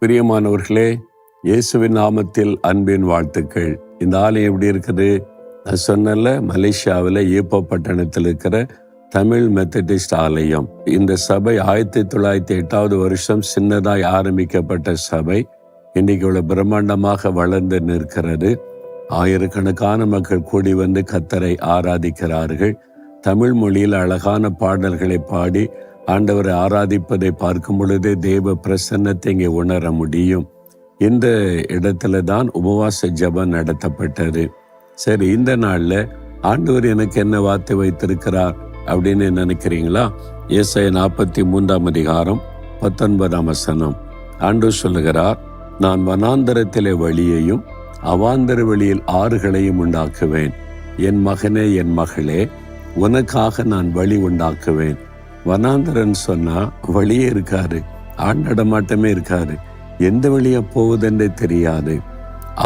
பிரியமானவர்களே, இயேசுவின் நாமத்தில் அன்பின் வாழ்த்துக்கள். இந்த ஆலயம் எப்படி இருக்குது? நான் சொன்னல, மலேசியாவில் ஈப்போ பட்டணத்தில் இருக்கிற தமிழ் மெத்தடிஸ்ட் ஆலயம். இந்த சபை 1908 வருஷம் சின்னதாய் ஆரம்பிக்கப்பட்ட சபை. இன்னைக்கு இவ்வளவு பிரம்மாண்டமாக வளர்ந்து நிற்கிறது. ஆயிரக்கணக்கான மக்கள் கூடி வந்து கர்த்தரை ஆராதிக்கிறார்கள். தமிழ் மொழியில் அழகான பாடல்களை பாடி ஆண்டவரை ஆராதிப்பதை பார்க்கும் பொழுது தேவ பிரசன்னத்தை இங்கே உணர முடியும். இந்த இடத்துல தான் உபவாச ஜெபம் நடத்தப்பட்டது. சரி, இந்த நாள்ல ஆண்டவர் எனக்கு என்ன வார்த்தை வைத்திருக்கிறார் அப்படின்னு நினைக்கிறீங்களா? ஏசாயா 43:19 ஆண்டவர் சொல்லுகிறார், நான் வனாந்தரத்திலே வழியையும் அவாந்தர வெளியில் ஆறுகளையும் உண்டாக்குவேன். என் மகனே, என் மகளே, உனக்காக நான் வழி உண்டாக்குவேன். வனாந்தரன் சொன்னா வழியே இருக்காரு, ஆண் நடமாட்டமே இருக்காரு, எந்த வழியா போகுதுன்றே தெரியாது.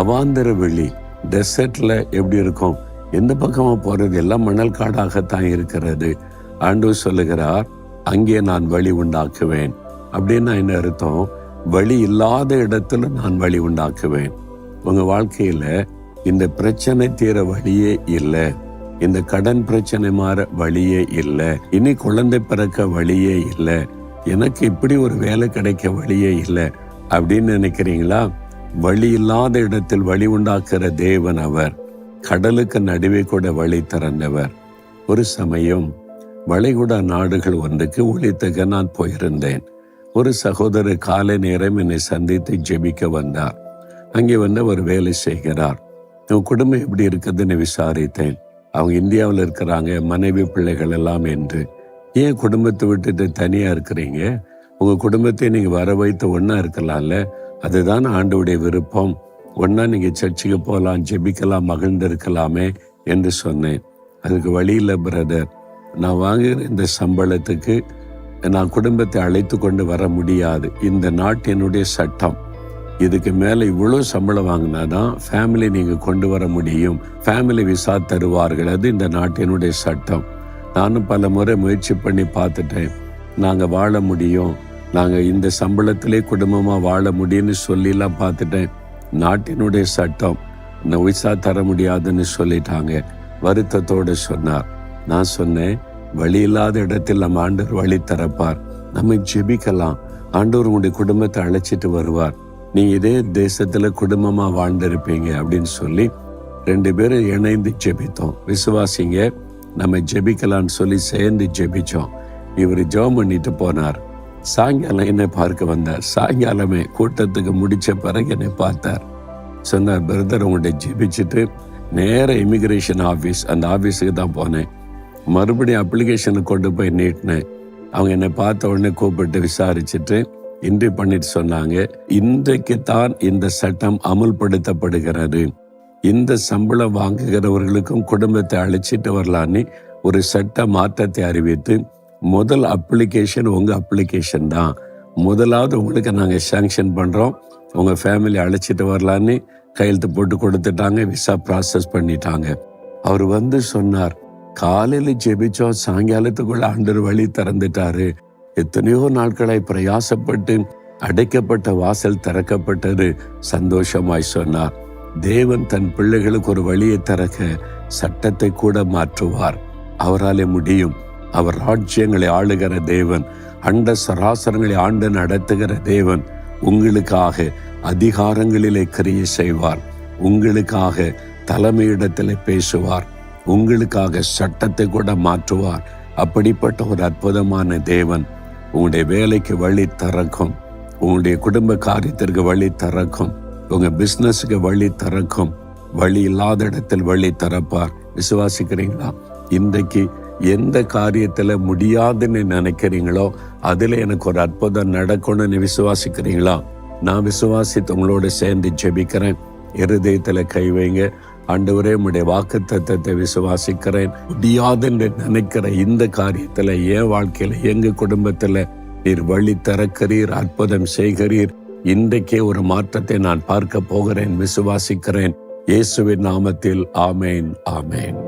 அவாந்தர வெளி, டெசர்ட்ல எப்படி இருக்கும், எந்த பக்கமா போறது, எல்லாம் மணல் காடாகத்தான் இருக்கிறது. ஆண்டவர் சொல்லுகிறார், அங்கே நான் வழி உண்டாக்குவேன். அப்படின்னா என்ன அர்த்தம்? வழி இல்லாத இடத்துல நான் வழி உண்டாக்குவேன். உங்க வாழ்க்கையில இந்த பிரச்சனை தீர வழியே இல்லை, இந்த கடன் பிரச்சனை மாற வழியே இல்லை, இனி குழந்தை பிறக்க வழியே இல்லை, எனக்கு இப்படி ஒரு வேலை கிடைக்க வழியே இல்லை அப்படின்னு நினைக்கிறீங்களா? வழி இல்லாத இடத்தில் வழி உண்டாக்குற தேவன் அவர். கடலுக்கு நடுவே கூட வழி திறந்தவர். ஒரு சமயம் வளைகுடா நாடுகள் ஒன்றுக்கு ஊழியத்துக்கு நான் போயிருந்தேன். ஒரு சகோதரர் காலை நேரம் என்னை சந்தித்து ஜெபிக்க வந்தார். அங்கே வந்து அவர் வேலை செய்கிறார். உன் குடும்பம் எப்படி இருக்குதுன்னு விசாரித்தேன். அவங்க இந்தியாவில் இருக்கிறாங்க, மனைவி பிள்ளைகள் எல்லாம் என்று. ஏன் குடும்பத்தை விட்டுட்டு தனியா இருக்கிறீங்க? உங்க குடும்பத்தை நீங்க வர வைத்து ஒன்னா இருக்கலாம்ல, அதுதான் ஆண்டவருடைய விருப்பம். ஒன்னா நீங்க சர்ச்சுக்கு போகலாம், ஜெபிக்கலாம், மகிழ்ந்து இருக்கலாமே என்று சொன்னேன். அதுக்கு வழி இல்லை பிரதர், நான் வாங்குகிற இந்த சம்பளத்துக்கு நான் குடும்பத்தை அழைத்து கொண்டு வர முடியாது. இந்த நாட்டினுடைய சட்டம், இதுக்கு மேல இவ்வளவு சம்பளம் வாங்கினாதான் ஃபேமிலி நீங்க கொண்டு வர முடியும், ஃபேமிலி விசா தருவார்கள், அது இந்த நாட்டினுடைய சட்டம். நானும் பல முறை முயற்சி பண்ணி பார்த்துட்டேன். நாங்க வாழ முடியும், நாங்க இந்த சம்பளத்திலே குடும்பமா வாழ முடியும்னு சொல்லிலாம் பார்த்துட்டேன். நாட்டினுடைய சட்டம் விசா தர முடியாதுன்னு சொல்லிட்டாங்க. வருத்தத்தோடு சொன்னார். நான் சொன்னேன், வழி இல்லாத இடத்தில் நம்ம ஆண்டவர் வழி தரப்பார், நம்ம ஜெபிக்கலாம், ஆண்டவர் உங்களுடைய குடும்பத்தை அழைச்சிட்டு வருவார், நீ இதே தேசத்துல குடும்பமா வாழ்ந்திருப்பீங்க அப்படின்னு சொல்லி 2 பேரும் இணைந்து ஜெபித்தோம். விசுவாசிங்க, நம்ம ஜெபிக்கலான்னு சொல்லி சேர்ந்து ஜெபிச்சோம். இவர் ஜெபம் பண்ணிட்டு போனார். சாயங்காலம் என்னை பார்க்க வந்தார். சாயங்காலமே கூட்டத்துக்கு முடிச்ச பிறகு என்னை பார்த்தார். சொன்னார், பிரதர் உங்கள்கிட்ட ஜெபிச்சுட்டு நேர இமிகிரேஷன் ஆஃபீஸ், அந்த ஆஃபீஸுக்கு தான் போனேன். மறுபடியும் அப்ளிகேஷனை கொண்டு போய் நீட்டினேன். அவங்க என்னை பார்த்த உடனே கூப்பிட்டு விசாரிச்சுட்டு இன்றைய பண்ணிட்டு சொன்னாங்க, இன்றைக்கு தான் இந்த சட்டம் அமுல்படுத்தப்படுகிறது. இந்த சம்பளம் வாங்குகிறவர்களுக்கும் குடும்பத்தை அழைச்சிட்டு வரலான்னு ஒரு சட்ட மாற்றத்தை அறிவித்து, முதல் அப்ளிகேஷன் உங்க அப்ளிகேஷன் தான், முதலாவது உங்களுக்கு நாங்கள் சாங்ஷன் பண்றோம், உங்க ஃபேமிலி அழைச்சிட்டு வரலான்னு கையெழுத்து போட்டு கொடுத்துட்டாங்க. விசா ப்ராசஸ் பண்ணிட்டாங்க. அவர் வந்து சொன்னார், காலையில ஜெபிச்சோம், சாயங்காலத்துக்குள்ள ஆண்டவர் வழி திறந்துட்டாரு. எத்தனையோ நாட்களாய் பிரயாசப்பட்டு அடைக்கப்பட்ட வாசல் திறக்கப்பட்டது, சந்தோஷமாய் சொன்னார். தேவன் தன் பிள்ளைகளுக்கு ஒரு வழியை திறக்க சட்டத்தை கூட மாற்றுவார். அவராலே முடியும். அவர் ராஜ்யங்களை ஆளுகிற தேவன், அண்ட சராசரங்களை ஆண்டு நடத்துகிற தேவன். உங்களுக்காக அதிகாரங்களிலே கிரியை செய்வார், உங்களுக்காக தலைமையிடத்திலே பேசுவார், உங்களுக்காக சட்டத்தை கூட மாற்றுவார். அப்படிப்பட்ட ஒரு அற்புதமான தேவன் உங்களுடைய வேலைக்கு வழி திறக்கும், உங்களுடைய குடும்ப காரியத்திற்கு வழி திறக்கும், உங்க பிசினஸுக்கு வழி திறக்கும். வழி இல்லாத இடத்தில் வழி திறப்பார். விசுவாசிக்கிறீங்களா? இன்றைக்கு எந்த காரியத்துல முடியாதுன்னு நினைக்கிறீங்களோ அதுல எனக்கு ஒரு அற்புதம் நடக்கணும்னு விசுவாசிக்கிறீங்களா? நான் விசுவாசித்து உங்களோட சேர்ந்து ஜெபிக்கிறேன். இருதயத்துல கை வைங்க. ஆண்டவரே, உம்முடைய வாக்குத்தத்தத்தை விசுவாசிக்கிறேன். முடியாதுன்னு நினைக்கிற இந்த காரியத்துல, என் வாழ்க்கையில, எங்க குடும்பத்துல நீர் வழி திறக்கிறீர், அற்புதம் செய்கிறீர். இன்றைக்கே ஒரு மாற்றத்தை நான் பார்க்க போகிறேன், விசுவாசிக்கிறேன். இயேசுவின் நாமத்தில் ஆமேன், ஆமேன்.